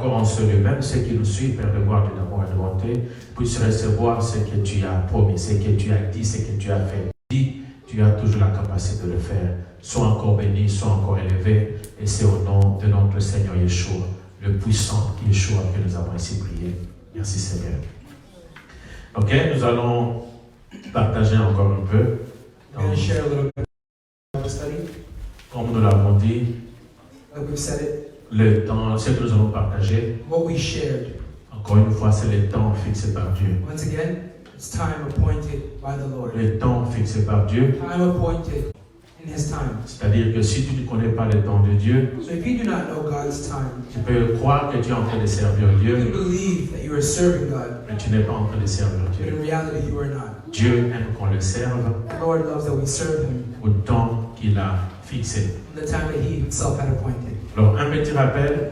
encore en ceux eux-mêmes, ceux qui nous suivent, Père, de voir de l'amour et de bonté, puissent recevoir ce que tu as promis, ce que tu as dit, ce que tu as fait. Dis, tu as toujours la capacité de le faire. Sois encore béni, sois encore élevé, et c'est au nom de notre Seigneur Yeshua, le puissant Yeshua, que nous avons ainsi prié. Merci Seigneur. Ok, nous allons partager encore un peu. Comme nous l'avons dit, le temps, ce que nous allons partager, encore une fois, c'est le temps fixé par Dieu. Once again, it's time appointed by the Lord. Le temps fixé par Dieu. Time appointed in His time. C'est-à-dire que si tu ne connais pas le temps de Dieu, So if you do not know God's time, tu peux croire que tu es en train de servir Dieu, you can believe that you are serving God, mais tu n'es pas en train de servir but Dieu. in reality you are not. Dieu aime qu'on le serve The Lord loves that we serve Him au temps qu'il a fixé. in the time that He Himself had appointed. Alors, un petit rappel,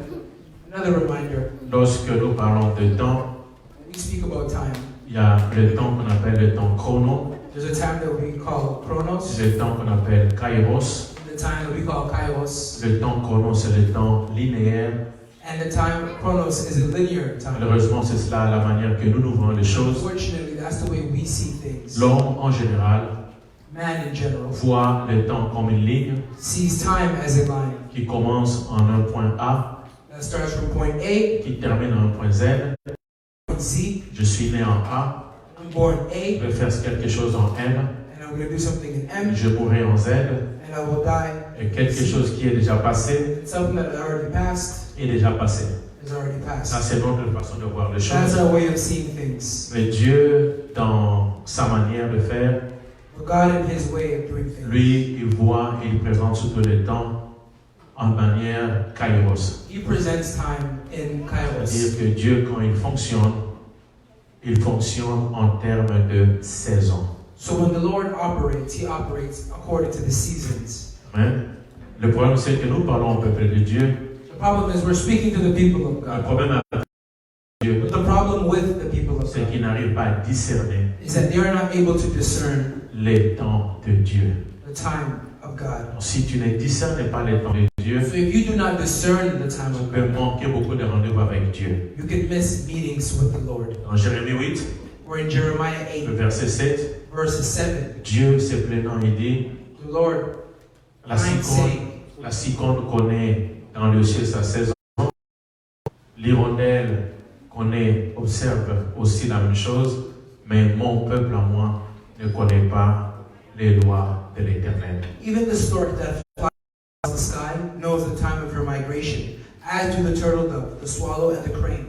Another reminder, lorsque nous parlons de temps, when we speak about time, il y a le temps qu'on appelle le temps chrono, there's a time that we call chronos, le temps qu'on appelle kairos. and the time that we call kairos, Le temps chrono, c'est le temps linéaire. and the time chronos is a linear time. Malheureusement, c'est cela la manière que nous nous voyons les choses. Unfortunately, that's the way we see things. L'homme, en général, Man in general voit le temps comme une ligne sees time as a line qui commence en un point A, that starts from point A, qui termine en un point Z. point Z. Je suis né en A, I'm born je A, vais faire quelque chose en M, and I'm going to do something in M, je mourrai en Z, and I will die. et quelque chose qui est déjà passé And something that already passed est déjà passé. is already Ça, passed. c'est notre façon de voir les That's choses. our way of seeing things. Mais Dieu, dans sa manière de faire, But God, in His way of doing things, lui, il voit et il présente surtout le temps en manière kairos. He presents time in Kairos. C'est-à-dire que Dieu, quand il fonctionne en termes de saison. So when the Lord operates, He operates according to the seasons. Amen. Le problème, c'est que nous parlons au peuple de Dieu. The problem is we're speaking to the people of Le God. problème avec Dieu, But the problem with the people of c'est God qu'ils n'arrivent pas à discerner is that they are not able to discern les temps de Dieu. the time of God. Donc, si tu ne discernes pas les temps de Dieu, So if you do not discern the time tu of peux God, manquer beaucoup de rendez-vous avec Dieu. you can miss meetings with the Lord. Dans Jérémie 8, Or in Jeremiah le 8, verset 7, verse 7, Dieu se plaignant, il dit, the Lord la crying, saying, ciconne connaît dans le ciel sa saison. L'hirondelle connaît, observe aussi la même chose, mais mon peuple à moi ne connaît pas les lois de l'Éternel. even the stork that flies across the sky knows the time of her migration, as do the turtle dove, the swallow, and the crane.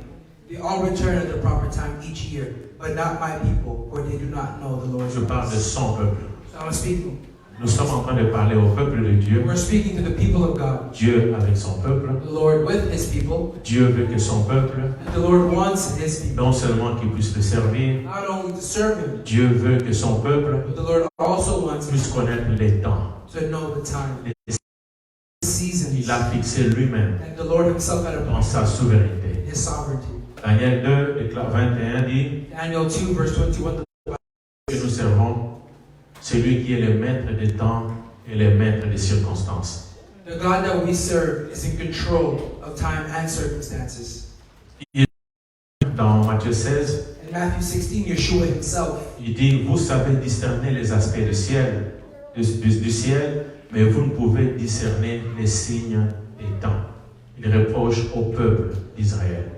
They all return at the proper time each year, but not my people, for they do not know the Lord's Je parle de ways. son peuple. So I'm speaking. Nous sommes en train de parler au peuple de Dieu. We're speaking to the people of God. Dieu avec son peuple. The Lord with His people, Dieu veut que son peuple, and the Lord wants His people non seulement qu'il puisse le servir, not only to serve Him, Dieu veut que son peuple but the Lord also wants puisse connaître les temps. to know the time, Les seasons, Il a fixé lui-même and the Lord Himself had dans appointed sa souveraineté. His sovereignty. Daniel 2, 21 dit Daniel 2, verse 21. que nous servons celui qui est le maître des temps et le maître des circonstances. The God that we serve is in control of time and circumstances. Dans Matthieu 16, In Matthew 16, Yeshua Himself, il dit, vous savez discerner les aspects du ciel, du ciel, mais vous ne pouvez discerner les signes des temps. Il reproche au peuple d'Israël.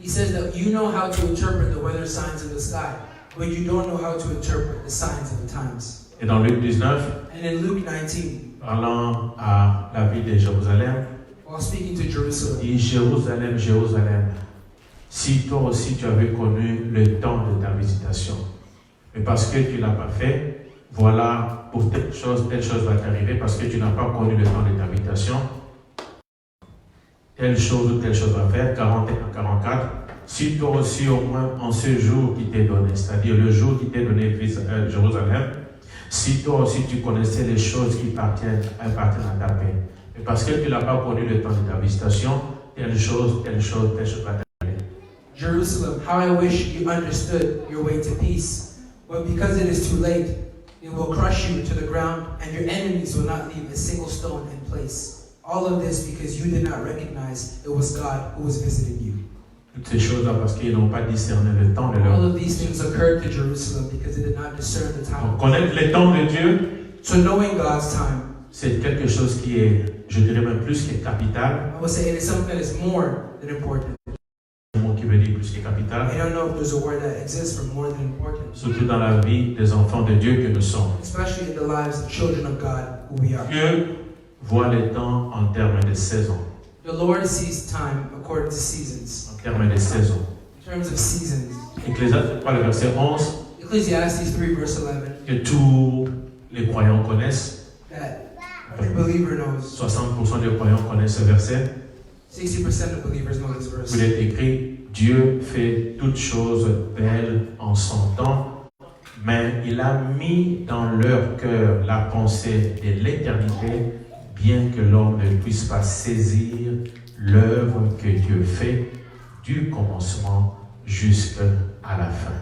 He says that you know how to interpret the weather signs in the sky, but you don't know how to interpret the signs of the times. Et dans Luc 19, And in Luke 19, parlant à la ville de Jérusalem, while speaking to Jerusalem, il dit, Jérusalem, Jérusalem, si toi aussi tu avais connu le temps de ta visitation, mais parce que tu ne l'as pas fait, voilà, pour telle chose va t'arriver, parce que tu n'as pas connu le temps de ta visitation, telle chose ou telle chose va faire, 41 à 44, si toi aussi au moins en ce jour qui t'est donné, c'est-à-dire le jour qui t'est donné Jérusalem, si toi aussi tu connaissais les choses qui appartiennent à ta paix, mais parce que tu n'as pas connu le temps de ta visitation, telle chose va t'arriver. Jerusalem, how I wish you understood your way to peace. But because it is too late, it will crush you to the ground, and your enemies will not leave a single stone in place. All of this because you did not recognize it was God who was visiting you. Toutes ces choses-là parce qu'ils n'ont pas discerné le temps de All leur. of these things occurred to Jerusalem because they did not discern the time. Donc, connaître le temps de Dieu, So knowing God's time, c'est quelque chose qui est, je dirais même plus que capital. I would say it is something that is more than important. Un mot qui veut dire plus que capital. I don't know if there's a word that exists for more than important. Surtout dans la vie des enfants de Dieu que nous sommes. Especially in the lives of children of God who we are. Dieu voit le temps en termes de saisons. The Lord sees time according to seasons. En termes de saisons. In terms of seasons. Ecclésiaste 3, le verset 11, Ecclesiastes 3 verse 11. que tous les croyants connaissent. That every believer knows. 60% des croyants connaissent ce verset. 60% of believers know this verse. Où il est écrit, Dieu fait toutes choses belles en son temps, mais il a mis dans leur cœur la pensée de l'éternité, bien que l'homme ne puisse pas saisir l'œuvre que Dieu fait du commencement jusqu'à la fin.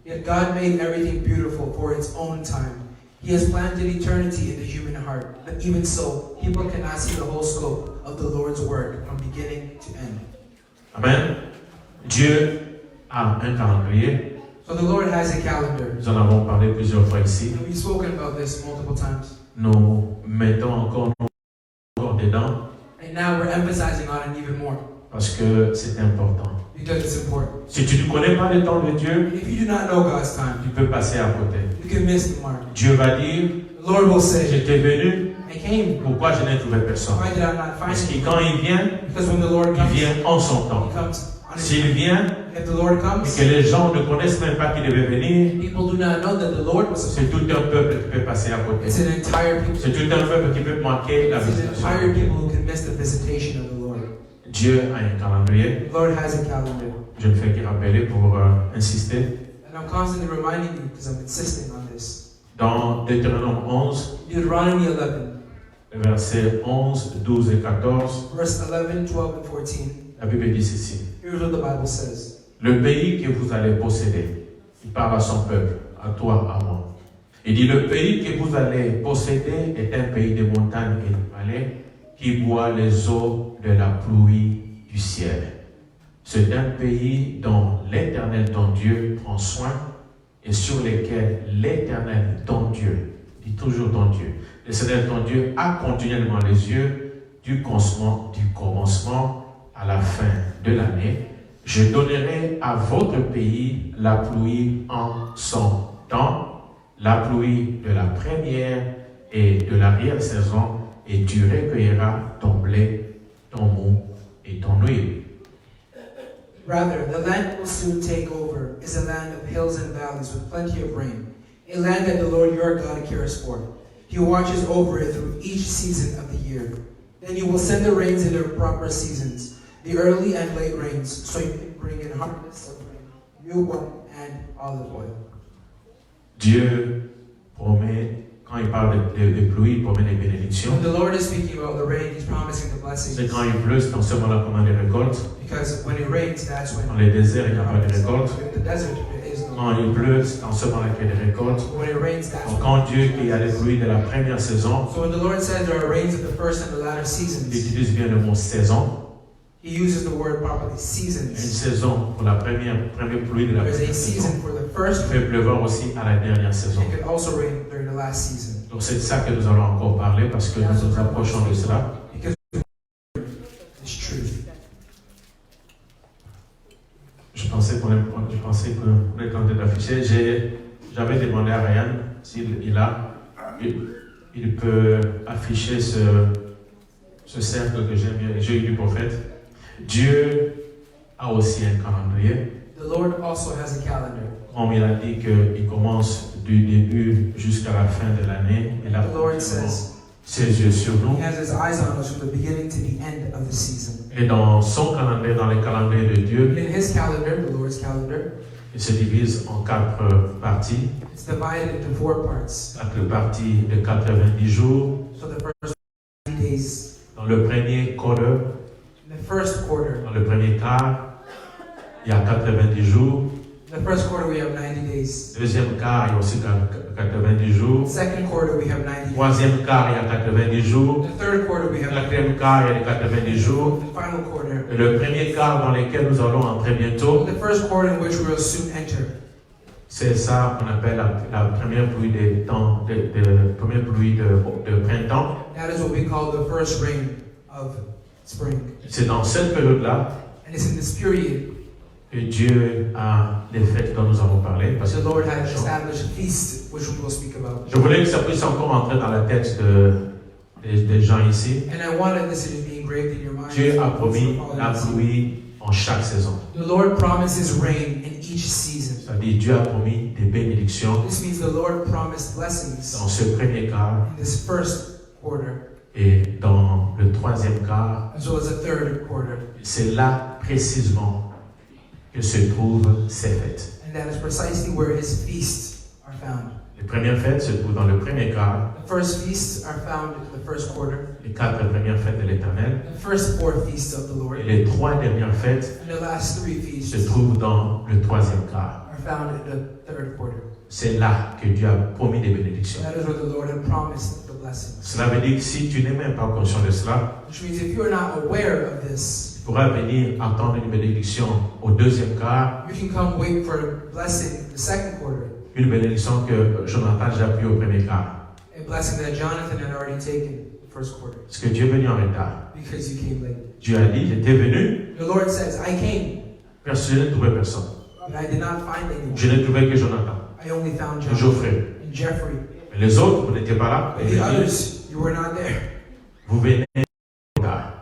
Yet God made everything beautiful for its own time. He has planted eternity in the human heart, but even so, people cannot see the whole scope of the Lord's work from beginning to end. Amen. Dieu a un calendrier. So the Lord has a calendar. Nous en avons parlé plusieurs fois ici. And we've spoken about this multiple times. Nous mettons encore dedans And now we're emphasizing on it even more parce que c'est important. because it's important. Si tu ne connais pas le temps de Dieu, If you do not know God's time, tu peux passer à côté. you can miss the mark. Dieu va dire, The Lord will say, j'étais venu, I came. pourquoi je n'ai trouvé personne? Why did I not find Parce que you? quand il vient, Because when the Lord il comes, vient en son temps. He comes on His S'il vient If the Lord et comes, que les gens ne connaissent même pas qu'il devait venir, people do not know that the Lord was c'est tout un peuple qui peut passer à côté. It's an entire people. C'est tout un peuple qui peut manquer la It's an visitation. entire people who can miss the visitation of the Lord. Dieu a un calendrier. The Lord has a calendar. Je ne fais que rappeler pour insister. And I'm constantly reminding you because I'm insisting on this. Dans Deutéronome 11, Deuteronomy 11, versets 11, 12 et 14, verse 11, 12, and 14. la Bible dit ceci. Here's what the Bible says. Le pays que vous allez posséder, il parle à son peuple, à toi, à moi. Il dit, le pays que vous allez posséder est un pays de montagnes et de vallées qui boit les eaux de la pluie du ciel. C'est un pays dont l'Éternel, ton Dieu, prend soin et sur lequel l'Éternel, ton Dieu, dit toujours ton Dieu, l'Éternel, ton Dieu, a continuellement les yeux du commencement à la fin de l'année. Je donnerai à votre pays la pluie en son temps, la pluie de la première et de l'arrière-saison, et tu recueilleras ton blé, ton mou et ton huile. Rather, the land will soon take over is a land of hills and valleys with plenty of rain, a land that the Lord your God cares for. He watches over it through each season of the year. Then you will send the rains in their proper seasons, the early and late rains, so you can bring in harvest of grain, new wine, and olive oil. Dieu promet, quand il parle de pluie, il promet des bénédictions. When the Lord is speaking about the rain, He's promising the C'est blessings. quand il pleut, c'est dans ce moment-là qu'on a des récoltes. Because when it rains, that's when Dans les déserts, il n'y a pas de récoltes. in the desert there is no Quand il pleut, c'est dans ce moment-là qu'il y a des récoltes. When it rains, that's Donc, when. quand Dieu, qu'il y a des pluies de la première saison, So when the Lord says there are rains of the first and the latter il seasons, utilise bien le mot saison. He uses the word properly, Une seasons. saison pour la première pluie de la There's première a saison. season for the first Il fait pleuvoir aussi à la dernière saison. It can also rain during the last season. Donc c'est de ça que nous allons encore parler parce que nous nous approchons de cela. Because it's truth. Je pensais qu'on est en train d'afficher. J'avais demandé à Ryan s'il il peut afficher ce cercle que j'ai eu du prophète. Dieu a aussi un calendrier. The Lord also has a calendar. Comme il a dit qu'il commence du début jusqu'à la fin de l'année. Il a The Lord says ses yeux sur nous. He has His eyes on us from the beginning to the end of the season. Et dans son calendrier, dans le calendrier de Dieu, In His calendar, the Lord's calendar, il se divise en 4 parties. it's divided into 4 parts. 4 parties de 90 jours. So the first 90 days, Dans le premier quarter, in the first quarter, dans le premier quart, il y a 90 jours. The first quarter we have 90 days. Deuxième quart, il y a aussi 90 jours. Second quarter we have 90 days. Troisième quart, il y a 90 jours. The third quarter we have 90 days. Quatrième quart, il y a 90 jours. The final quarter. Et le premier quart dans lequel nous allons entrer bientôt, The first quarter in which we will soon enter. c'est ça qu'on appelle la première pluie des temps, première pluie de printemps. That is what we call the first rain of spring. C'est dans cette période-là And it's in this period que Dieu a les fêtes dont nous avons parlé. Parce the que Lord has established a feast, which we will speak about. je voulais que ça puisse encore entrer dans la tête des gens ici. And I wanted this to be engraved in your mind. Dieu a promis la pluie en chaque saison. The Lord promises rain in each season. C'est-à-dire Dieu a promis des bénédictions This means the Lord promised blessings dans ce premier quart in this first quarter, et dans le troisième quart. as well as the third quarter. C'est là précisément que se trouvent ces fêtes. And that is precisely where his feasts are found. Les premières fêtes se trouvent dans le premier quart, The first feasts are found in the first quarter. les 4 premières fêtes de l'Éternel, The first 4 feasts of the Lord. et les 3 dernières fêtes And the last 3 se feasts trouvent dans le troisième quart. are found in the third quarter. C'est là que Dieu a promis des bénédictions. That is where the Lord had promised the blessings. Cela veut dire que si tu n'es même pas conscient de cela, Which means if you are not aware of this, tu pourras venir attendre une bénédiction au deuxième quart, you can come wait for a blessing in the second quarter. une bénédiction que Jonathan a déjà pris au premier quart. A blessing that Jonathan had already taken the first quarter. Parce que Dieu est venu en retard. Because you came late. Dieu a dit, j'étais venu, The Lord says, I came, personne ne trouvait personne. but I did not find anyone. Je n'ai trouvé que Jonathan I only found et Jonathan Geoffrey. and Jeffrey. Mais les autres, vous n'étiez pas là. But Et il the dit, others, you were not there. vous venez en retard.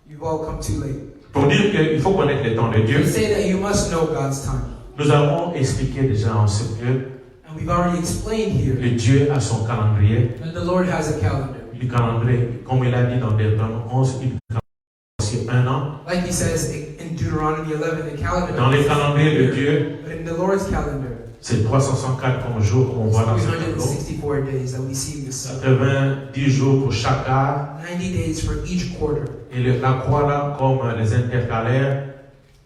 You've all come too late. Pour dire qu'il faut connaître les temps de Dieu, We say that you must know God's time. nous avons expliqué déjà en ce lieu And we've already explained here que Dieu a son calendrier. that the Lord has a calendar. Le calendrier, comme il a dit dans Deutéronome 11, il sur un an. Like he says in Deuteronomy 11, the calendar. Dans les calendriers de Dieu, But in the Lord's calendar, c'est 364 comme jour, comme on voit dans ce tableau. 364 days that we see in this. 90 jours pour chaque quart. 90 days for each quarter. Et la croix là, comme les intercalaires,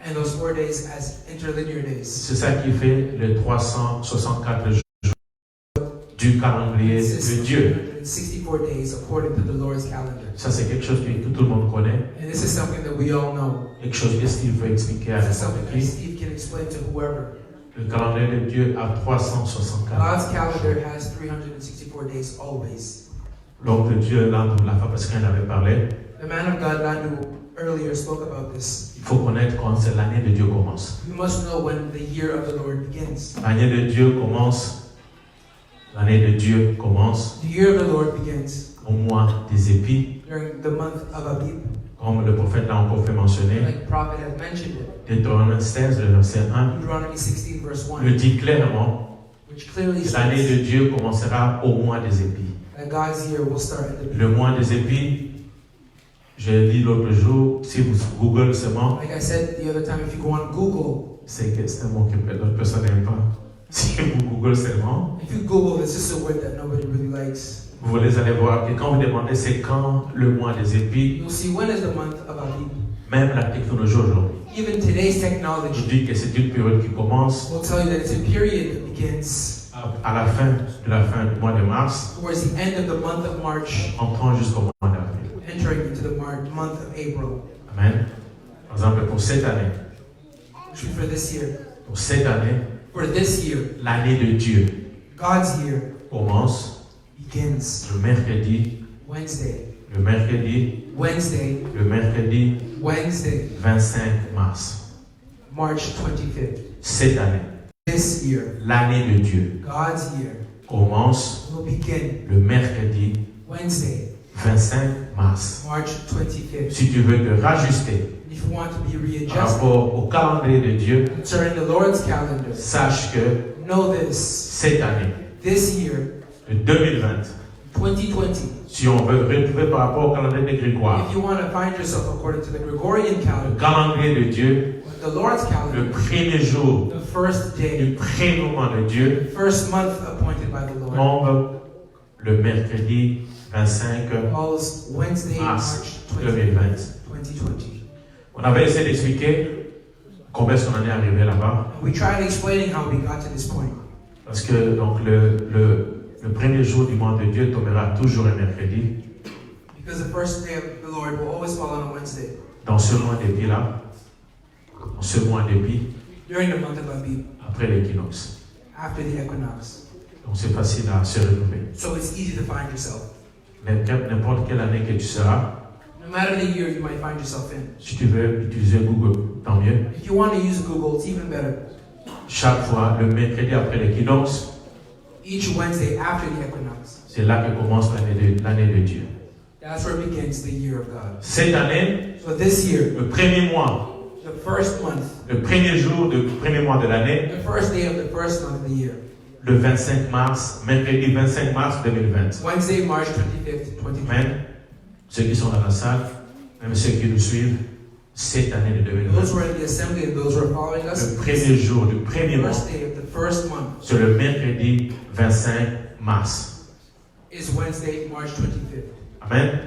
And those 4 days as interlinear days. c'est ça qui fait les 364 jours du calendrier de Dieu. 64 days according to the Lord's calendar. Ça, c'est quelque chose que tout le monde connaît. And this is something that we all know. Quelque chose que Steve veut expliquer à This is something n'importe that qui. Steve can explain to whoever. Le calendrier de Dieu a 364 God's calendar jours. has 364 days always. L'homme de Dieu, là, la fois parce qu'il en avait parlé, The man of God, Landu, earlier spoke about this. il faut connaître quand c'est l'année de Dieu commence. You must know when the year of the Lord begins. L'année de Dieu commence, l'année de Dieu commence The year of the Lord begins au mois des épis, during the month of Abib, comme le prophète l'a encore fait mentionner. like the prophet had mentioned it. Deutéronome 16, le verset 1, Deuteronomy 16, verse 1, le dit clairement which clearly que l'année says de Dieu commencera au mois des épis. that God's year will start at the Le beginning. mois des épis, j'ai dit l'autre jour, si vous Google seulement, Like I said the other time, if you go on Google, c'est que c'est un mot que d'autres personnes n'aiment pas. Si vous Google seulement, if you Google, it's just a word that nobody really likes. vous allez voir que quand vous demandez c'est quand le mois des épis, You'll see when is the month of Abib. même la technologie aujourd'hui, Even today's je technology dis que c'est une période qui commence will tell you that it's a period that begins à la fin du mois de mars, towards the end of the month of March, entrant jusqu'au mois d'avril. entering into the month of April. Amen. Par exemple, pour cette année, For this year, pour this year, for this year, l'année de Dieu God's year commence begins le mercredi, Wednesday, le mercredi, Wednesday, le mercredi Wednesday, 25 mars. March 25th. Cette année, This year, l'année de Dieu God's year commence will begin le mercredi Wednesday, 25 mars. March 25th. Si tu veux te rajuster If you want to be par readjusted rapport au calendrier de Dieu, concerning the Lord's calendar, sache que know this. cette année, This year, le 2020, 2020, si on veut retrouver par rapport au calendrier de Grégoire, if you want to find yourself according to the Gregorian le calendar, calendrier de Dieu, the Lord's le calendar, premier jour the first du day, premier mois de Dieu, the first month appointed by the Lord, tombe le mercredi 25 falls Wednesday, mars March 20th, 2020. 2020. On avait essayé d'expliquer Comment est-ce qu'on en est arrivé là-bas? And we tried explaining how we got to this point. Parce que donc le premier jour du mois de Dieu tombera toujours un mercredi. Because the first day of the Lord will always fall on a Wednesday. Dans ce mois d'Épi là, dans ce mois d'Épi, During the month of Abib, après l'équinoxe. after the equinox. Donc c'est facile à se retrouver. So it's easy to find yourself. N'importe quelle année que tu seras, No matter the year you might find yourself in. si tu veux utiliser Google, tant mieux. If you want to use Google, it's even better. Chaque fois, le mercredi après l'équinoxe, Each Wednesday after the equinox. c'est là que commence l'année de Dieu. That's where begins the year of God. Cette année, So this year, le premier mois, the first month, le premier jour du premier mois de l'année, the first day of the first month of the year, le 25 mars, mercredi 25 mars 2020. Wednesday, March 25th, 2020. Amen. Ceux qui sont dans la salle, même ceux qui nous suivent, cette année de Those 2020. who are in the assembly and those who are following us, Le premier jour du premier the mois, first day of the first month c'est le mercredi 25 mars. is Wednesday, March 25th. Amen.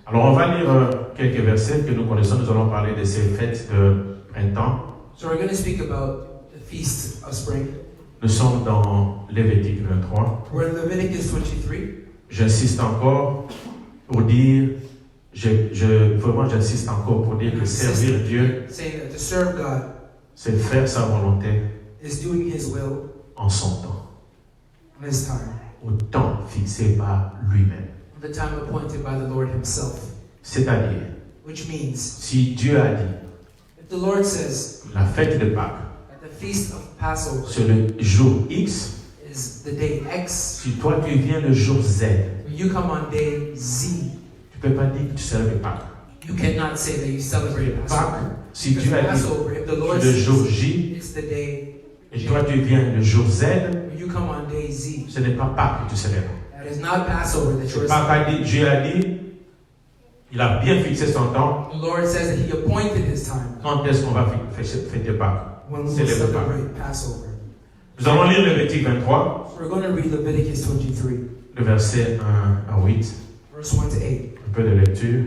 Alors on va lire quelques versets que nous connaissons. Nous allons parler de ces fêtes de printemps. So we're going to speak about the feast of spring. Nous sommes dans Lévitique 23. We're in Leviticus 23. J'insiste encore pour dire, vraiment j'insiste encore pour dire que servir Dieu, Saying that to serve God c'est faire sa volonté is doing His will en son temps, on His time, au temps fixé par lui-même. the time appointed by the Lord Himself. C'est-à-dire, Which means, si Dieu a dit, if the Lord says la fête de Pâques, that the feast of Passover c'est le jour X, is the day X, si toi tu viens le jour Z, when you come on day Z, tu ne peux pas dire que tu célèbres Pâques. you cannot say that you celebrate Passover. Pâques, si Because Dieu a dit Passover, if the Lord le jour says J, it's the day, et toi tu viens le jour Z, when you come on day Z, ce n'est pas Pâques que tu célèbres. that is not Passover that you're Pâques a dit, Dieu a dit, il a bien fixé son temps. The Lord says that He appointed His time Quand est-ce qu'on va fêter Pâques? when we will Célébrer Pâques. celebrate Passover. Nous allons lire Lévitique 23, So we're going to read Leviticus 23, le verset 1 à 8. verse 1 to 8. Un peu de lecture.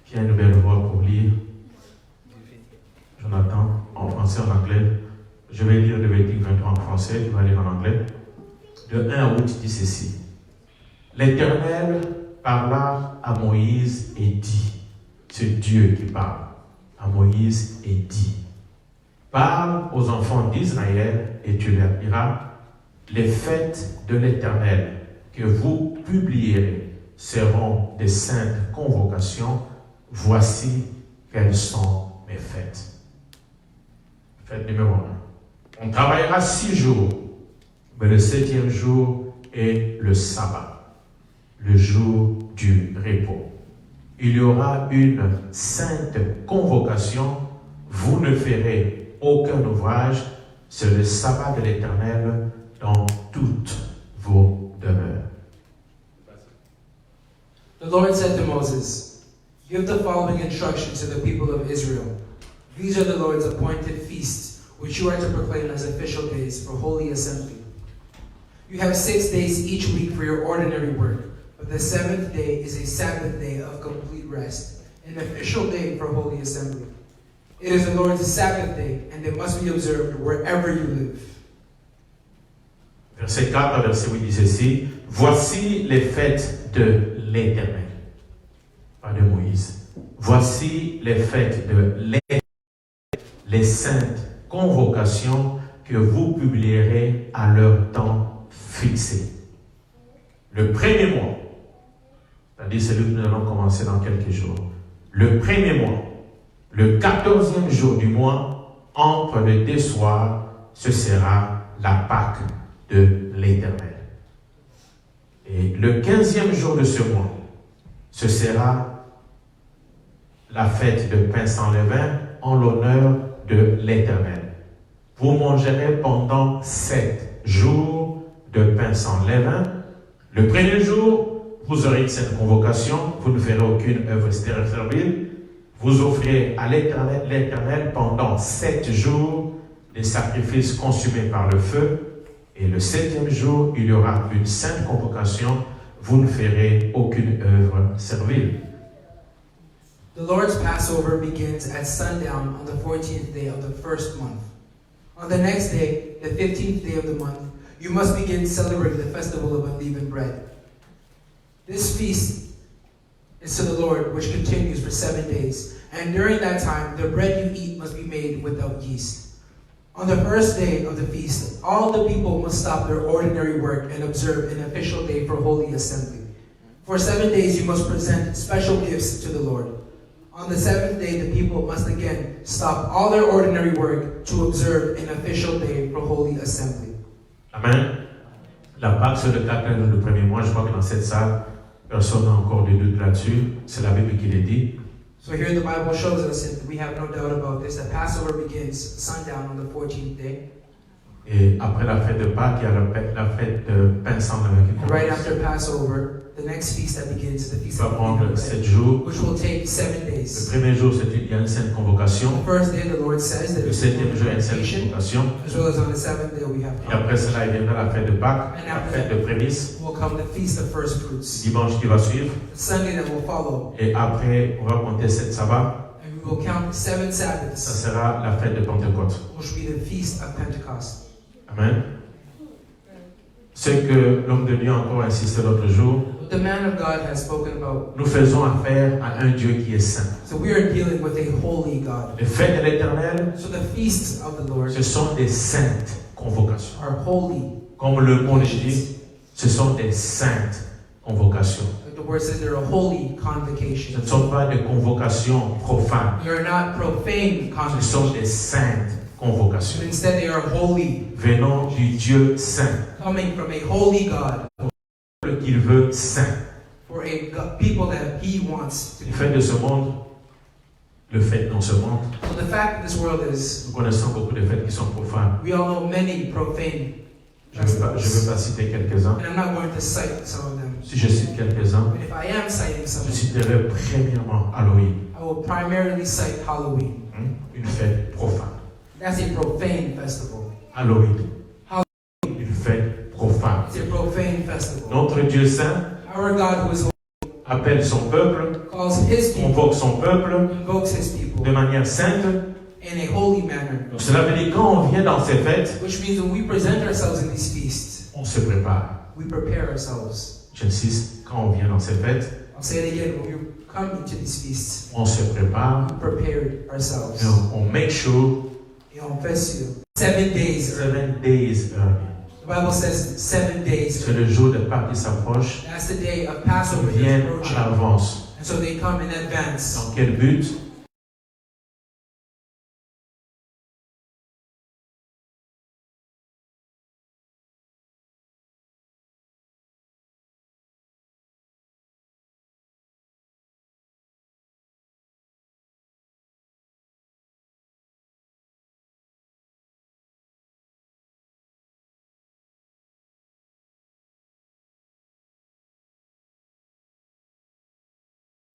Qui a une belle voix pour lire? Jonathan, en français, en anglais. Je vais lire Lévitique 23 en français, je vais lire en anglais. De 1 à 8 dit ceci. L'Éternel parla à Moïse et dit, c'est Dieu qui parle à Moïse et dit, parle aux enfants d'Israël et tu leur diras, les fêtes de l'Éternel que vous publierez seront des saintes convocations, voici quelles sont mes fêtes. Fête numéro 1. On travaillera 6 jours, mais le 7e jour est le sabbat, le jour du repos. Il y aura une sainte convocation, vous ne ferez aucun ouvrage, c'est le sabbat de l'Éternel dans toutes vos demeures. The Lord said to Moses, give the following instructions to the people of Israel. These are the Lord's appointed feasts, which you are to proclaim as official days for holy assembly. You have 6 days each week for your ordinary work, but the 7th day is a Sabbath day of complete rest, an official day for holy assembly. It is the Lord's Sabbath day, and it must be observed wherever you live. Verset 4 à verset 8 dit ceci, voici les fêtes de l'Éternel, pas de Moïse. Voici les fêtes de l'Éternel, les saintes convocations que vous publierez à leur temps fixé. Le premier mois, c'est-à-dire celui que nous allons commencer dans quelques jours, le premier mois, le 14e jour du mois, entre les deux soirs, ce sera la Pâque de l'Éternel. Et le 15e jour de ce mois, ce sera la fête de pain sans levain en l'honneur de l'Éternel. Vous mangerez pendant 7 jours de pain sans levain. Le premier jour, vous aurez cette convocation, vous ne ferez aucune œuvre servile. Vous offrirez à l'Éternel pendant 7 jours des sacrifices consumés par le feu. Et le 7e jour, il y aura une sainte convocation, vous ne ferez aucune œuvre servile. The Lord's Passover begins at sundown on the 14th day of the first month. On the next day, the 15th day of the month, you must begin celebrating the festival of unleavened bread. This feast is to the Lord, which continues for 7 days. And during that time, the bread you eat must be made without yeast. On the first day of the feast, all the people must stop their ordinary work and observe an official day for holy assembly. For 7 days you must present special gifts to the Lord. On the 7th day, the people must again stop all their ordinary work to observe an official day for holy assembly. Amen. La Pâque, c'est le 4 le premier mois. Je crois que dans cette salle, personne n'a encore de doute là-dessus. C'est la Bible qui le dit. So here the Bible shows us, and we have no doubt about this, that Passover begins sundown on the 14th day. Et après la fête de Pâques, il y a la fête de pain sans levain qui And right commence. after Passover, the next feast that begins is the Feast Ça va of prendre Unleavened 7 Bread, jours. which will take 7 Le days. premier jour, il y a une sainte convocation. The first day, the Lord says that Le it's 7e jour, il y a une sainte convocation, convocation. as well as on the 7th day we have Et après cela, il viendra la fête de Pâques, And la after fête de prémices, will come the Feast of First Fruits. dimanche qui va suivre. The Sunday that will follow, Et après, on va compter 7 sabbats. and we will count 7 Ça Sabbaths, sera la fête de Pentecôte. which will be the Feast of Pentecost. Amen. Ce que l'homme de Dieu a encore insisté l'autre jour, What the man of God has spoken about. nous faisons affaire à un Dieu qui est saint. So we are dealing with a holy God. Les fêtes de l'Éternel, So the feasts of the Lord ce sont des saintes convocations. are holy. Comme le mot le dit, ce sont des saintes convocations. Like the word says, they're a holy Ce convocation. ne sont pas des convocations profanes. They are not profane Ce sont convocations. des saintes But convocations. instead, they are holy, Venant du Dieu saint, coming from a holy God qu'il veut saint. for a people that He wants to Les be. fêtes de ce monde, le fait dans ce monde, So the fact of this world is, nous connaissons beaucoup de fêtes qui sont profanes. we all know many profane Je ne vais festivals. pas citer quelques-uns. And I'm not going to cite some of them. Si je cite quelques-uns, But if I am citing some je of them, citerai premièrement Halloween, I will primarily cite Halloween. une fête profane. That's a profane festival. Halloween, une fête profane. It's a profane festival. Notre Dieu saint Our God who is holy appelle son peuple, calls His people, convoque son peuple invokes His people de manière sainte. in a holy manner. Donc cela veut dire quand on vient dans ces fêtes, Which means when we present ourselves in these feasts, on se prépare. we prepare ourselves. J'insiste, quand on vient dans ces fêtes, I'll say it again, when we come into these feasts, on se prépare we prepared ourselves. et on make sure Et on fait sur 7 days early. 7 days early. The Bible says 7 days C'est early. le jour de Pâques qui s'approche. That's the day of Ils Passover that's viennent approaching. à l'avance. And so they come in advance. Dans quel but?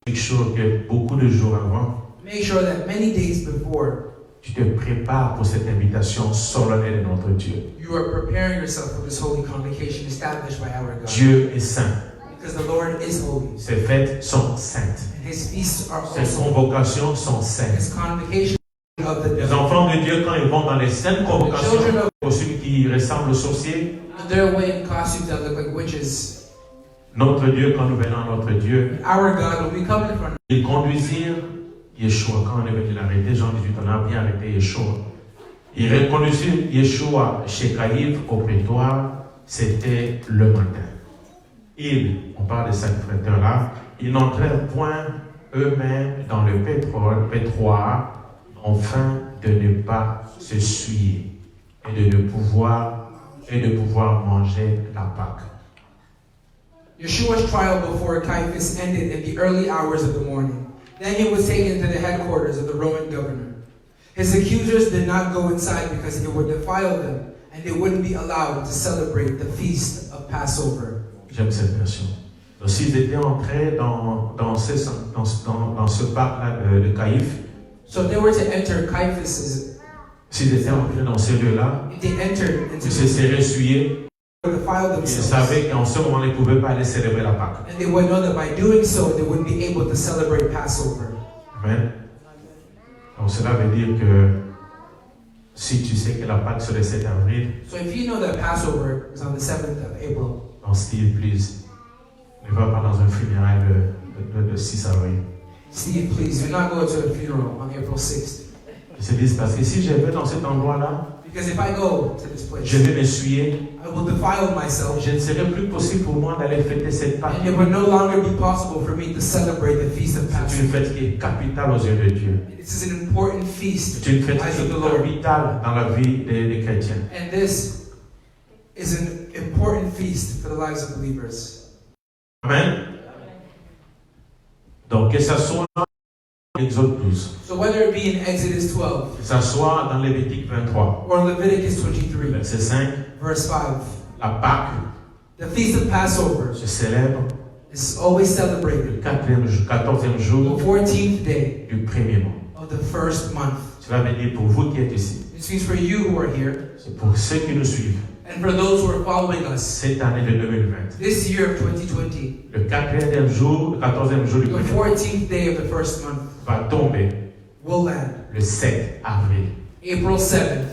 Make sure que beaucoup de jours avant, Make sure that many days before, tu te prépares pour cette invitation solennelle de notre Dieu. you are preparing yourself for this holy convocation established by our God. Dieu est saint. Because the Lord is holy. Ses fêtes sont saintes. And His feasts are Ses also convocations sont saintes. His convocation of the Les enfants de Dieu, quand ils vont dans les saintes The convocations, children of costumes qui ressemblent aux sorciers, they're wearing costumes that look like witches. notre Dieu, quand nous venons à notre Dieu, Our God, when we come in front of ils conduisirent Yeshua. Quand on est venu l'arrêter, Jean 18, on a bien arrêté Yeshua. Ils reconduisirent Yeshua chez Caïphe au prétoire, c'était le matin. On parle de cette frère-là, ils n'entrèrent point eux-mêmes dans le pétroir, afin de ne pas se souiller et de pouvoir manger la Pâque. Yeshua's trial before Caiaphas ended in the early hours of the morning. Then he was taken to the headquarters of the Roman governor. His accusers did not go inside because it would defile them, and they wouldn't be allowed to celebrate the feast of Passover. J'aime cette version. Donc, s'ils étaient entrés dans ce parc-là de Caïphe, So if they were to enter Caiaphas's, s'ils étaient entrés dans ce lieu-là, if they entered into ils se seraient souillés, they would defile ils themselves. savaient qu'en ce moment, ils ne pouvaient pas aller célébrer la Pâque. And they would know that by doing so, they wouldn't be able to celebrate Passover. Amen. Donc cela veut dire que si tu sais que la Pâque c'est le 7 avril, So if you know that Passover is on the 7th of April, donc Steve, please, ne va pas dans un funérail le 6 avril. Steve, please, do not go to a funeral on April 6th. Ils se disent parce que si je vais dans cet endroit-là, Because if I go to this place, je vais m'essuyer. I will defile myself, Je ne serait plus possible pour moi d'aller fêter cette Pâque. and it will no longer be possible for me to celebrate the Feast of C'est une Passover. fête qui est capitale aux yeux de Dieu. This is an important feast, C'est une fête eyes qui of the est Lord. capitale dans la vie des chrétiens. And this is an important feast for the lives of believers. Amen. Donc, que ce soit dans Exode 12, So whether it be in Exodus 12 que ce soit dans Lévitique 23, or Leviticus 23, verset 5, verse 5, la Pâque the Feast of Passover se célèbre is always le celebrated 14e jour the 14th day du premier mois. of the first month. Cela veut dire pour vous qui êtes ici, This means for you who are here c'est pour ceux qui nous suivent, and for those who are following us cette année de 2020, this year of 2020, le 14e jour du the premier mois 14th day of the first month va tomber will land le 7 avril. April 7th.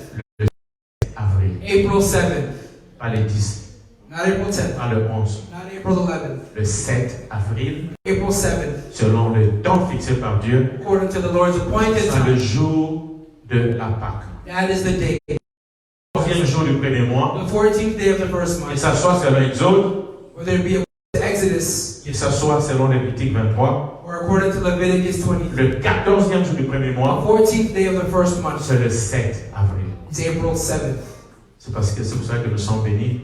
Avril. April 7th. Pas le 10, Not April 10th. pas le 11. Not April 11th. Le 7 avril, April 7th. selon le temps fixé par Dieu, According to the Lord's appointed c'est le time. jour de la Pâque. That is the day. Le 14e jour du premier mois, The 14th day of the first que month. ce soit selon Exode, Whether it be Exodus que ce soit selon Lévitique 23, or according to Leviticus 20. le 14e jour du premier The mois, 14th day of the first month c'est le 7 avril. is April 7th. C'est parce que c'est pour ça que nous sommes bénis.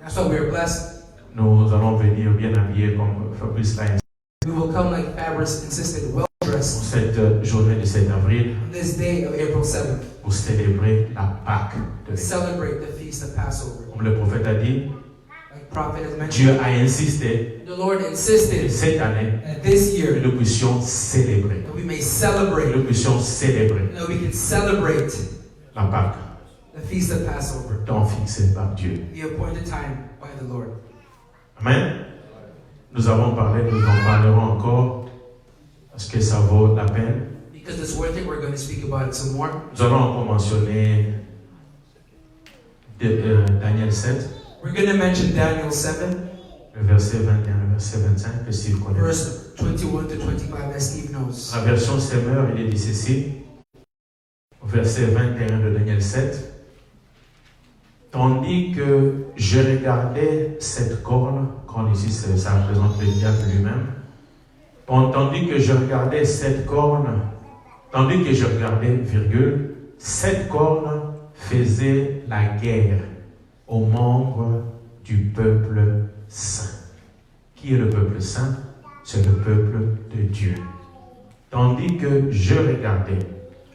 That's why we are blessed. Nous allons venir bien habillés comme Fabrice l'a indiqué We will come like Fabrice insisted, well pour dressed cette journée du 7 avril on this day of April 7th. pour célébrer la Pâque de l'Église. Celebrate the feast of Passover. Comme le prophète a dit, Like prophet has mentioned, Dieu a insisté the Lord que insisted cette année, that this que year nous puissions célébrer. that we may Que celebrate, nous puissions célébrer that we can celebrate la Pâque, the feast of Passover, le temps fixé par Dieu. the appointed time by the Lord. Amen. Nous avons parlé, nous en parlerons encore, parce que ça vaut la peine. Because it's worth it, we're going to speak about it some more. Nous allons encore mentionner Daniel 7, We're going to mention Daniel 7, le verset 21, le verset 25, que Steve connaît. verse 21 to 25, as Steve knows. La version Semeur, il est dit ceci, au verset 21 de Daniel 7. Tandis que je regardais cette corne, corne ici ça représente le diable lui-même, tandis que je regardais cette corne, tandis que je regardais, virgule, cette corne faisait la guerre aux membres du peuple saint. Qui est le peuple saint? C'est le peuple de Dieu. Tandis que je regardais,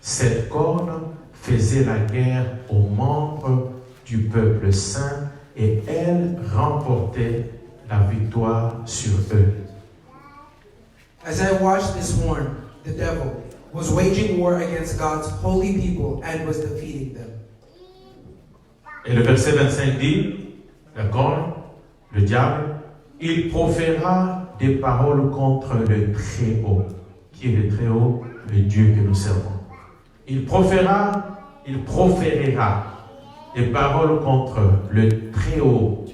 cette corne faisait la guerre aux membres du peuple saint et elle remportait la victoire sur eux. As I watched this horn, the devil was waging war against God's holy people and was defeating them. Et le verset 25 dit, la corne, le diable, il proféra des paroles contre le Très-Haut. Qui est le Très-Haut? Le Dieu que nous servons. Il proférera des paroles contre le Très-Haut,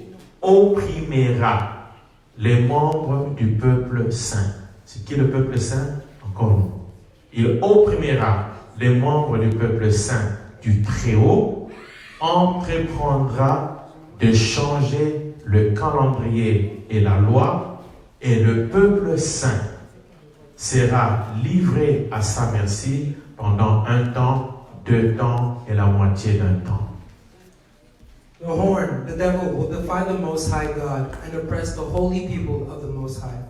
opprimera les membres du peuple saint. C'est qui le peuple saint? Encore nous. Il opprimera les membres du peuple saint du Très-Haut, entreprendra de changer le calendrier et la loi, et le peuple saint sera livré à sa merci pendant 1 temps, 2 temps et la moitié d'un temps. The horn, the devil, will defy the Most High God and oppress the holy people of the Most High.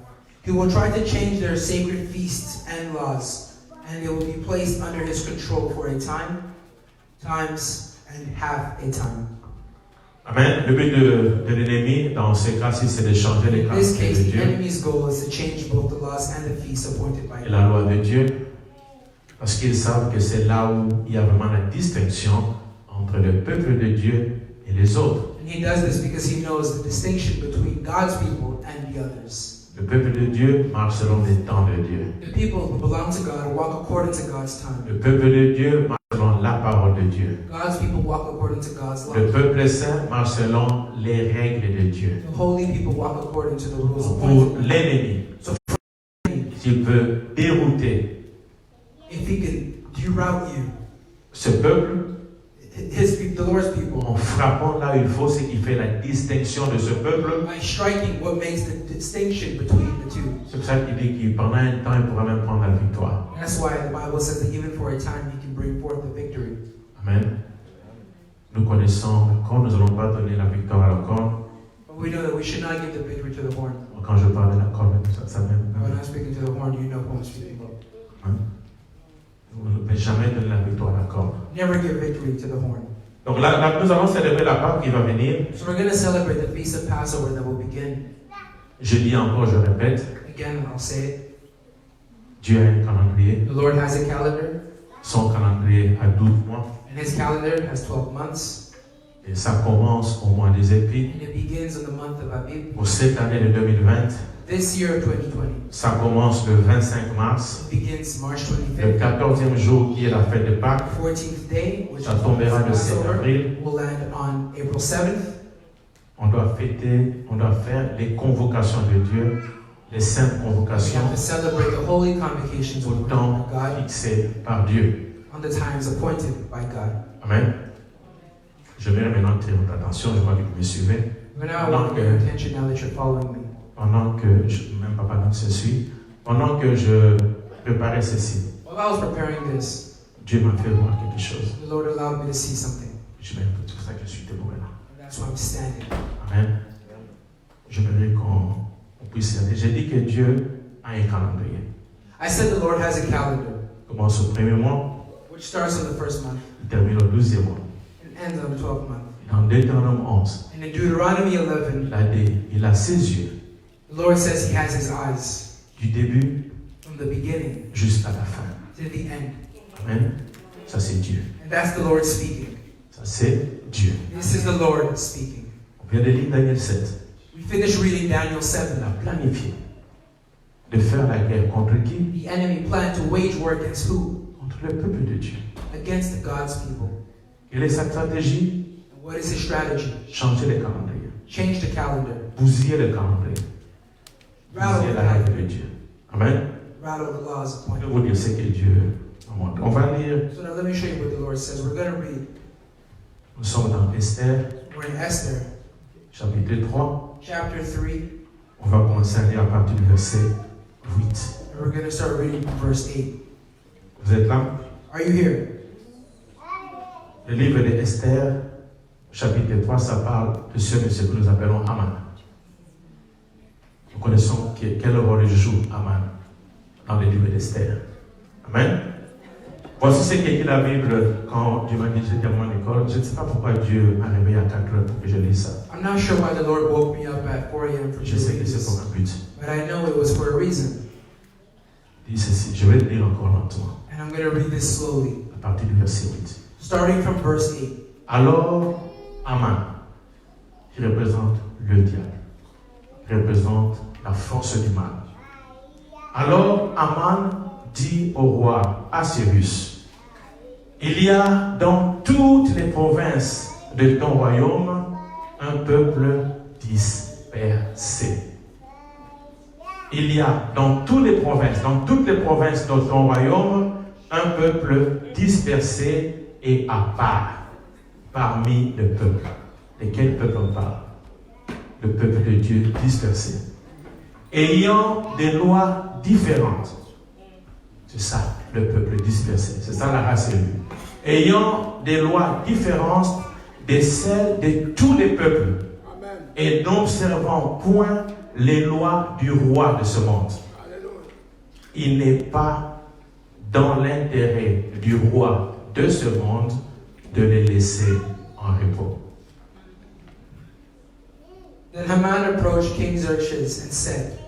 He will try to change their sacred feasts and laws, and they will be placed under his control for a time, times, and half a time. Amen. Le but de l'ennemi dans ces cas-ci, c'est de changer les In this calendriers case, de the Dieu enemy's goal is to change both the laws and the feasts appointed by et la God. loi de Dieu, parce qu'ils savent que c'est là où il y a vraiment la distinction entre le peuple de Dieu et les autres. And he does this because he knows the distinction between God's people and the others. Le peuple de Dieu marche selon les temps de Dieu. The people who belong to God walk according to God's time. Le peuple de Dieu marche selon la parole de Dieu. God's people walk according to God's law. Le peuple saint marche selon les règles de Dieu. The holy people walk according to the rules Pour appointed by God. l'ennemi, So s'il veut dérouter if he can deroute you, ce peuple, the Lord's people, en frappant là où il faut, c'est qu'il fait la distinction de ce peuple. by striking what makes the distinction between the two. C'est pour ça qu'il dit qu'il pendant un temps, il pourra même prendre la victoire. That's why the Bible says that even for a time he can bring forth the victory. Amen. Nous connaissons le corps, nous n'allons pas donner la victoire à la corne. But we know that we should not give the victory to the horn. Quand je parle de la corne, ça même. When I'm speaking to the horn, you know who I'm speaking about. Vous ne pouvez jamais donner la victoire à la corne. Never give victory to the horn. Donc là, nous allons célébrer la Pâque qui va venir. So we're going to celebrate the Feast of Passover that will begin. Je dis encore, je répète, Again, I'll say it. Dieu a un calendrier. The Lord has a calendar, Son calendrier a 12 mois. and his calendar has 12 months. Et ça commence au mois des épis. And it begins in the month of Abib. Pour cette année de 2020, This year of 2020, ça commence le 25 mars. it begins March Le 25th. 14e jour qui est la fête de Pâques, The 14th day, which ça is tombera le 7 Passover, avril. will land on April 7th. On doit fêter, on doit faire les convocations de Dieu, les saintes We convocations have to celebrate the holy convocations au of temps God fixé par Dieu. on the times appointed by God. Amen. Je vais maintenant attirer votre attention, je vois que vous me suivez. But now I want your attention now that you're following me. Pendant que, même pas pendant que je suis, pendant que je préparais ceci, While I was preparing this, Dieu m'a fait voir quelque chose. the Lord allowed me to see something. Je vais c'est pour ça que je suis debout maintenant. And that's why I'm standing. Amen. J'aimerais qu'on puisse y aller. J'ai dit que Dieu a un calendrier. I said the Lord has a calendar, Il commence au premier mois, which starts on the first month il termine au 12e mois. and ends on the 12th month. Dans Deutéronome 11, And in Deuteronomy 11, il a ses yeux the Lord says he has his eyes du début from the beginning jusqu'à la fin. to the end. Amen. Ça c'est Dieu. And that's the Lord speaking. Ça c'est Dieu. This is the Lord speaking. On vient de lire Daniel 7. We finished reading Daniel Il 7. a planifié de faire la guerre contre qui? The enemy planned to wage war against who? Contre le peuple de Dieu. Against God's people. Quelle est sa stratégie? And what is his strategy? Changer les calendriers. Change the calendar. Bousiller le calendrier. Rattle Bousiller the la règle de calendar. Dieu. Amen. Rattle the laws Je vais appointed. vous dire ce que Dieu a montré. On va lire. So now let me show you what the Lord says. We're going to read. Nous sommes dans Esther, We're in Esther, chapitre 3. chapter 3. On va commencer à lire à partir du verset 8. And we're going to start reading from verse 8. Vous êtes là? Are you here? Le livre de Esther, chapitre 3, ça parle de ce que nous appelons Haman. Nous connaissons quel rôle joue Haman dans le livre d'Esther. Amen. Voici ce qu'écrit la Bible quand Dieu m'a dit j'étais à mon école. Je ne sais pas pourquoi Dieu m'a réveillé à 4 heures pour que je lise ça. I'm not sure why the Lord woke me up at 4 a.m. for Je sais reading que c'est this, pour un but. but I know it was for a reason. Il dit ceci, je vais le lire encore lentement, And I'm going to read this slowly, à partir du verset 8. starting from verse 8. Alors, Haman, qui représente le diable, représente la force du mal. Alors, Haman dit au roi Assuérus, il y a dans toutes les provinces de ton royaume un peuple dispersé. Il y a dans toutes les provinces de ton royaume un peuple dispersé et à part parmi le peuple. De quel peuple on parle? Le peuple de Dieu dispersé. Ayant des lois différentes. C'est ça, le peuple dispersé. C'est ça la race élue. Ayant des lois différentes de celles de tous les peuples. Amen. Et n'observant point les lois du roi de ce monde. Alléluia. Il n'est pas dans l'intérêt du roi de ce monde de les laisser en repos. Then Haman approached King Xerxes and said,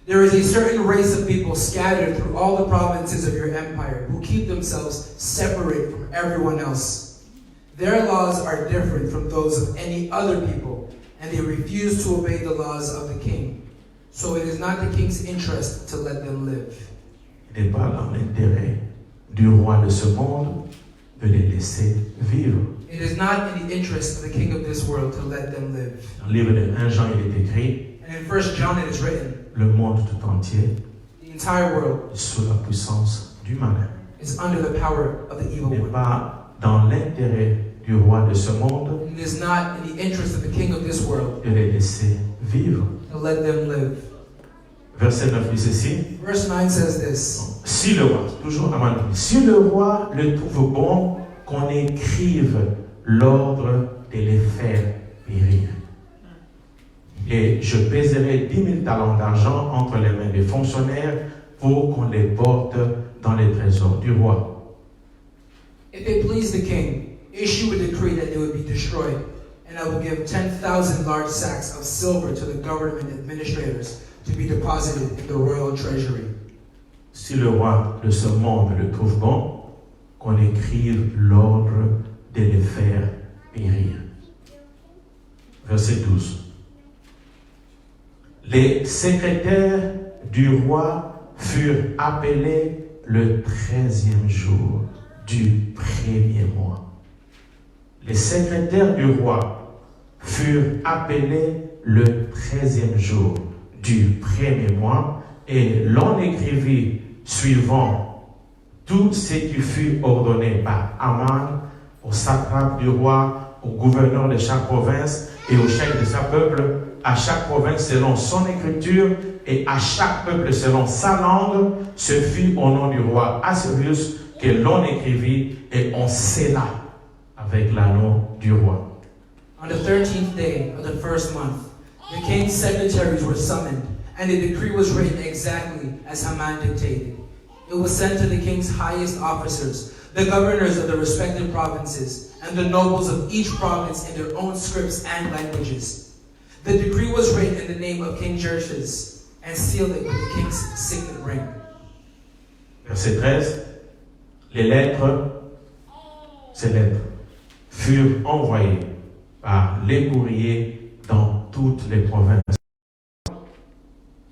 there is a certain race of people scattered through all the provinces of your empire who keep themselves separate from everyone else. Their laws are different from those of any other people, and they refuse to obey the laws of the king. So it is not the king's interest to let them live. Il n'est pas dans l'intérêt du roi de ce monde de les laisser vivre. It is not in the interest of the king of this world to let them live. Dans le livre de 1 Jean, il est écrit, And in 1 John it is written, le monde tout entier the entire world est sous la puissance du malin. is under the power of the Il evil n'est one. pas dans l'intérêt du roi de ce monde It is not in the interest of the king of this world de les laisser vivre. to let them live. Verset 9 dit ceci. Verse 9 says this. Si le roi, toujours à Manon, si le roi le trouve bon qu'on écrive l'ordre de les faire périr. Et je pèserai 10 000 talents d'argent entre les mains des fonctionnaires pour qu'on les porte dans les trésors du roi. If it please the king, issue a decree that they would be destroyed, and I will give 10,000 large sacks of silver to the government administrators to be deposited in the royal treasury. Si le roi de ce monde le trouve bon, qu'on écrive l'ordre de les faire périr. Verset 12. Les secrétaires du roi furent appelés le 13e jour du premier mois. Les secrétaires du roi furent appelés le 13e jour du premier mois et l'on écrivit suivant tout ce qui fut ordonné par Aman au satrape du roi, au gouverneur de chaque province et au chef de sa peuple, à chaque province selon son écriture et à chaque peuple selon sa langue. Ce fut au nom du roi Assuérus que l'on écrivit et on scella avec l'anneau du roi. On the 13th day of the first month, the king's secretaries were summoned, and the decree was written exactly as Haman dictated. It was sent to the king's highest officers, the governors of the respective provinces, and the nobles of each province in their own scripts and languages. The decree was written in the name of King Xerxes and sealed it with the king's signet ring. Verset 13. Ces lettres furent envoyées par les courriers dans toutes les provinces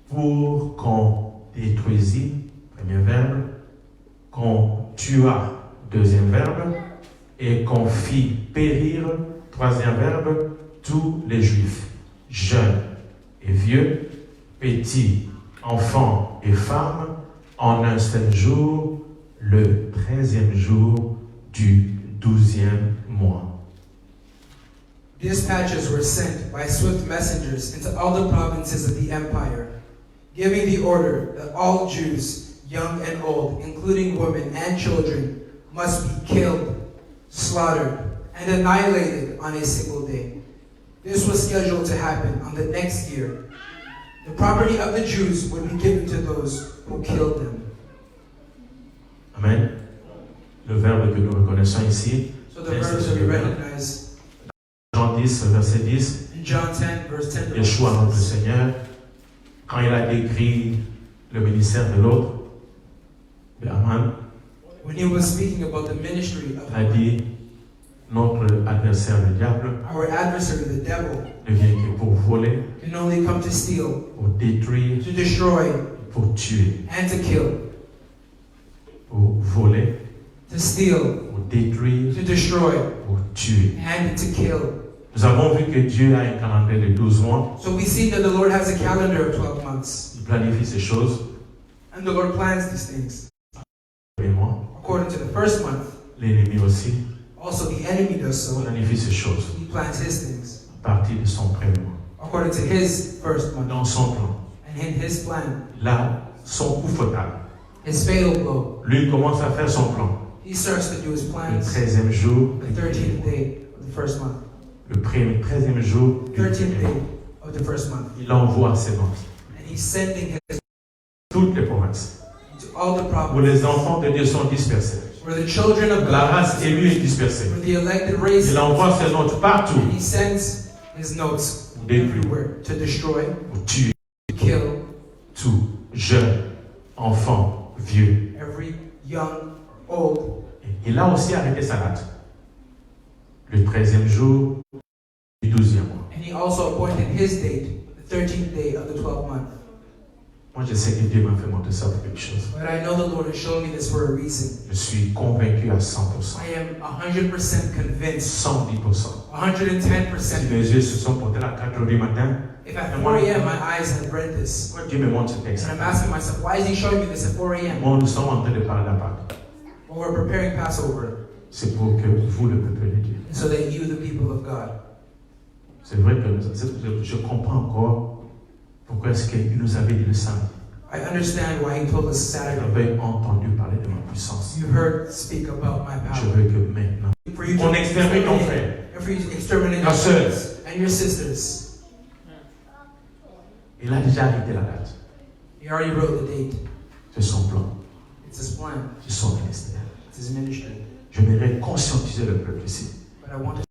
pour qu'on détruisit, premier verbe, qu'on tuât, deuxième verbe, et qu'on fit périr, troisième verbe, tous les Juifs, jeunes et vieux, petits, enfants et femmes, en un seul jour, le 13e jour du 12e mois. Dispatches were sent by swift messengers into all the provinces of the empire, giving the order that all Jews, young and old, including women and children, must be killed, slaughtered, and annihilated on a single day. This was scheduled to happen on the next year. The property of the Jews would be given to those who killed them. Amen. Le verbe que nous reconnaissons ici, So the verbs that we recognize Jean 10, verset 10, in John 10, verse 10 to Yeshua, notre 16. Seigneur, quand il a décrit le ministère de l'autre, de Aman, When he was speaking about the ministry of il a dit, notre adversaire, le diable, our adversary, the devil, ne vient que pour voler, can only come to steal, pour détruire, to destroy, pour tuer. and to kill. Pour voler, To steal, pour détruire, to destroy, pour tuer. and to kill. Nous avons vu que Dieu a un calendrier de 12 mois. So we see that the Lord has a calendar of 12 months. Il planifie ces choses. And the Lord plans these things. Et moi, According to the first month, l'ennemi aussi also the enemy does so. planifie ces choses He plans his things. à partir de son premier mois. According to his first month. Dans son plan, And in his plan, il a son coup fatal. his fatal blow. Lui, il commence à faire son plan. He starts to do his Le plans 13e jour, the 13th day of the first month. le 13e jour, 13th day of the first month. il envoie ses notes. And he's sending his Toutes les provinces to all the où provinces les enfants de Dieu sont dispersés. where the children of La God, race élue est dispersée. where the elected race, Il envoie ses notes partout and he sends his notes pour détruire, everywhere to destroy, pour tuer to kill tout, jeune, enfant, vieux. every young, old. Il a aussi arrêté sa date. Le 13e jour du 12e mois. And he also appointed his date, the 13th day of the 12th month. Moi, je sais que Dieu m'a fait montrer ça pour quelque chose. But I know the Lord has shown me this for a reason. Je suis convaincu à 100%. I am 100% convinced. 110%. 110%. Si mes yeux se sont portés à 4 heures du matin, If at 4 a.m. my eyes have read this, pourquoi Dieu me montre ce texte? and I'm asking myself, why is He showing me this at 4 a.m. Moi, nous sommes en train de parler de la Pâque. when we're preparing Passover, C'est pour que vous, le peuple de Dieu. so that you, the people of God, C'est vrai que je comprends encore pourquoi est-ce qu'il nous avait dit le samedi. I understand why He told us Vous Saturday. avez entendu parler de ma puissance. You heard speak about my Je power. veux que maintenant, For you on to extermine ton exterminate, frère. and for you to exterminate Ta your sœur. brothers and your sisters. Il a déjà arrêté la date. He already wrote the date. C'est son plan, It's His plan. c'est son ministère. It's His ministry. J'aimerais conscientiser le peuple ici. But I want to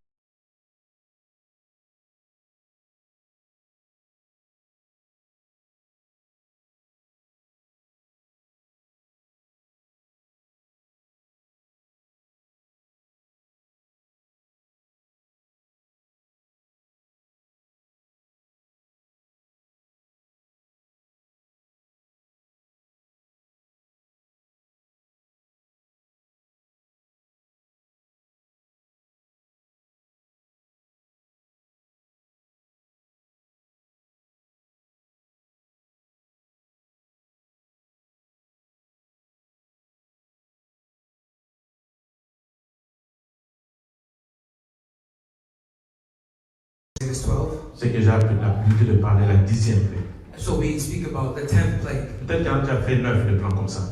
Exodus 12. C'est que j'ai l'habitude de parler la 10e plaie. So we speak about the 10th plague. Peut-être qu'il y en a déjà fait 9 de plans comme ça.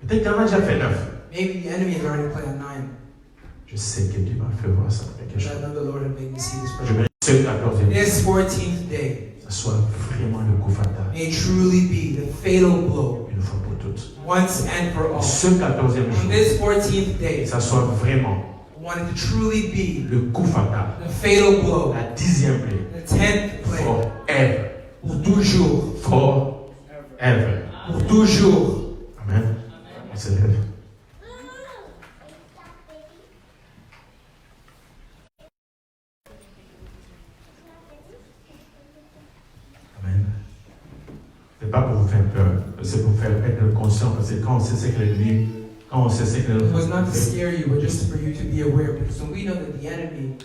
Peut-être qu'il y en a déjà fait 9. Maybe the enemy has already played on 9. Je sais que Dieu m'a fait voir ça. But I know the Lord has made me see this Je prayer. vais ce 14e. This 14th day Ça soit vraiment le coup fatal. may truly be the fatal blow Une fois pour toutes. once and for all. Ce 14e On jour. this 14th day, Ça soit vraiment I want it to truly be le coup fatal. the fatal blow, La 10e plaie. the 10th plague, Forever. pour toujours, Forever. pour toujours. Amen. On se lève. Amen. C'est pas pour vous faire peur, c'est pour faire être conscient, parce que quand on sait ce que l'ennemi, quand on sait ce que It was not to l'ennemi fait, scare you, but just for you to be aware. Because when we know that the enemy,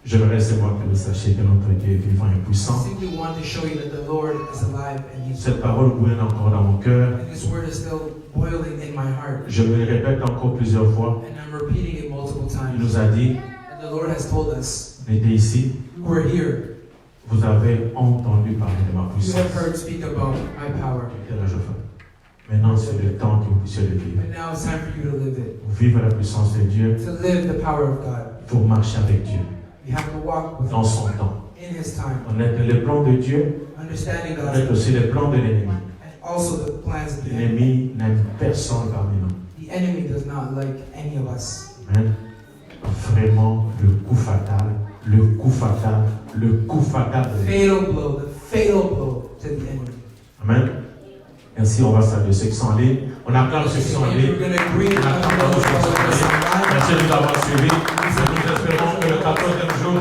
j'aimerais seulement que vous sachiez que notre Dieu est vivant et I puissant. simply want to show you that the Lord is alive and He's Cette parole bouillonne encore dans mon cœur. and this word is still boiling in my heart. Je me le répète encore plusieurs fois. And I'm repeating it multiple Il times. nous a dit, And the Lord has told us, venez ici, you were here. vous avez entendu parler de ma You puissance. have heard speak about my power. Quel âge je fais? Maintenant, c'est le temps que vous puissiez le vivre. And now it's time for you to live it. Pour vivre la puissance de Dieu, To live the power of God. pour marcher avec Dieu You have to walk with dans Him son temps. in His time. Connaître les plans de Dieu, Understanding God's connaître aussi les plans de l'ennemi. and also the plans of the enemy. L'ennemi n'aime personne parmi nous. The enemy does not like any of us. Amen. Vraiment, le coup fatal, le coup fatal, le coup fatal. Fatal blow, the fatal blow to the enemy. Amen. Merci, on va saluer ceux qui sont en ligne. On acclame ceux qui sont en If ligne. we're going to agree On on acclame those ceux qui sont en who ligne. are Merci de nous avoir suivis. Nous espérons que le 14e jour,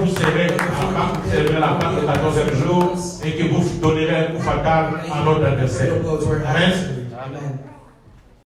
vous célébrez la Pâque le 14e jour et que vous donnerez un coup fatal à notre adversaire. fatal blow to our Amen. adversary. Amen.